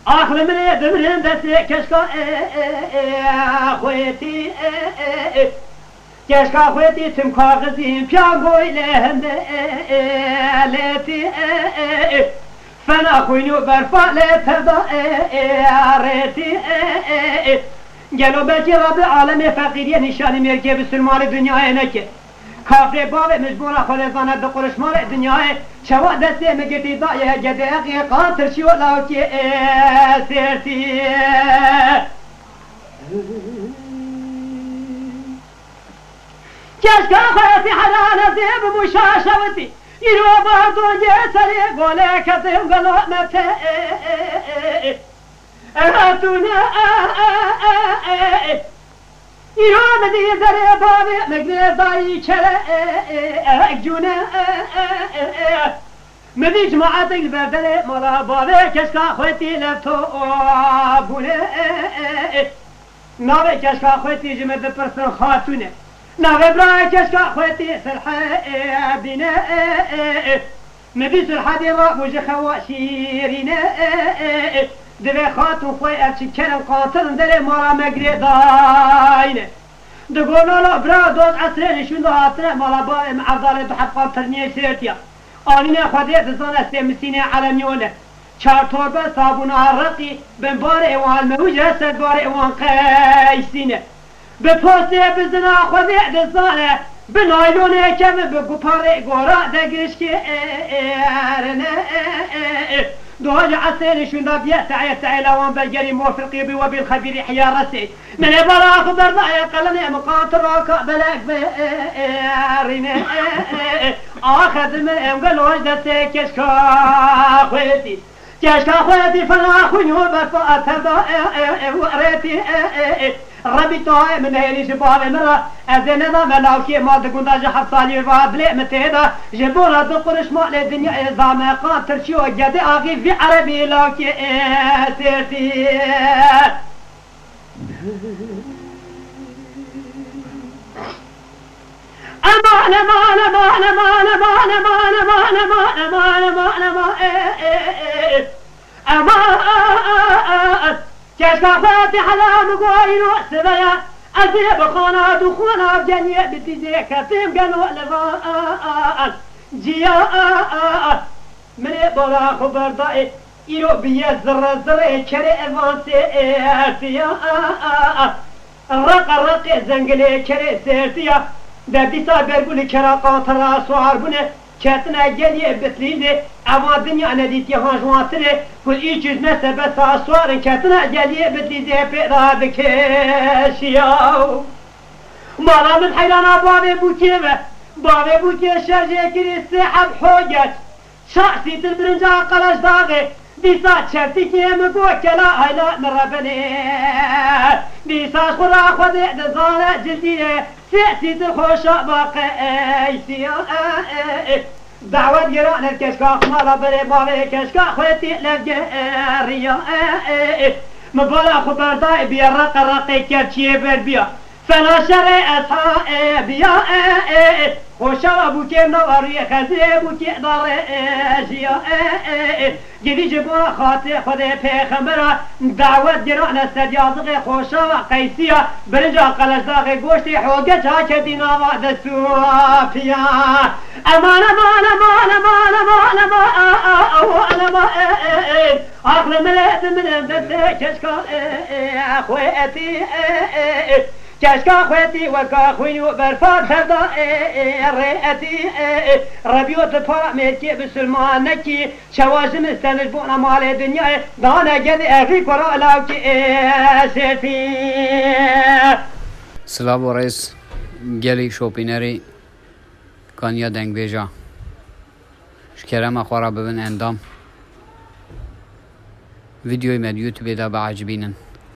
آخر من دمرن دستی کشکا خویتی کشکا خویتی تم کاغذیم پیانگوی لهنده لیتی فنا خوینو برفا لیتردا ریتی گلو بلکی رب عالم فقیریه نشانی مرکه بسلمان دنیای نکه کافر باب مجبور خود زند قرش مال دنیای شوا دسته مگتی دایه گدقی قاطر شو لاکی سرتی کشکا خواهی حلال زیب مشاشوتی ایرو باردو جسری گوله کتیم گلومته اراتونه ایران دی دره بابی مگنه دایی چله جونه مدی جماعت البردله مالا بابی کشکا خویتی لفتو بونه ناوی کشکا خویتی جمد پرسن خاتونه ناوی برای کشکا خویتی سلحه بینه مدی سلحه دی را بوجه خوا شیرینه دوی خاتون خوی افچی کرم قاتلن داره مالا مگری داینه دگونالا برا دوز عصره نشون دو حاطره مالا با عبدال دو حق قاتلنیه سرتیا آنینه خوده دزان استه مسینه عالمیونه چار توربه صابون عرقی بنبار اوان موجه سدبار اوان قیسینه به پوسته بزنا خوده دزانه به نایلونه کمه به گپاره گورا دگرش که ارنه دوج عسير شنو بيسعى لوان بالجري موفقي بي وبالخبير حيا رسي من برا خبر ضايع قلني مقاطر بلاك بيرنا اخذ من قال وجدتي كشكا خويتي كشكا خويتي فلا خنو بفات وريتي ربي توي من هيري شباب مرا أزيننا ملاوكي ما تكون داج حصالي وابلي متيدا جبورا دقرش مال الدنيا إذا ما قاتل شو جدي أغي في عربي لاوكي سيرتي أمان أمان أمان أمان أمان أمان أمان أمان أمان أمان أمان كشكا فاتح على مقوينو سبيا أزيب خانا دخونا بجنية بتيجي كتيم قنو لغان جيا من بولا خبر دائي إيرو بيا زر زر كري أفانسي فيا رق زنقلي كري سيرتيا ده بيسا برقولي كرا قاطرا سوار بني كاتنا جالي بسليني اما دنيا نديتي هانجوانتني كل اي چیز نسبه ساسوار كاتنا جالي بسليني پیدا بكشياو مالا من حيرانا بابي بوكي شرجي كري سحب حوجت شخصي تلبرنجا قلش داغي ديسا شرطي كيم بوكلا هيلا مربني ديسا خورا خودي دزانة جلدية سيسي تخوشا باقي دعوة جيران الكشكا مالا بري بابي كشكا خويتي لفجريا مبالا خبر داي بيا رقي كرشي بيا فلا شري أصحابيا خوشا بوكي نواري خزي بوكي دارجيا جدي جبوا خاطي خدي پیغمبرا دعوت جران استجازغ خوشا قيسيا برنجا قلش داغي گوشتي حوگه جا كدينا وعد سوافيا امان امان امان امان امان امان امان عقل ملئت من بدي كشكا اخواتي كشكا خويتي وكا خوينو برفات هردا رئتي ربيوت فرا ميكي بسلمانكي شوازم استنجبونا مال الدنيا دانا جد اخي كرا لاوكي سيتي سلام رئيس گلی شوپینری کانیا دنگ بیجا شکرم اخوارا ببین اندام ویدیوی من یوتیوب دا بعجبینن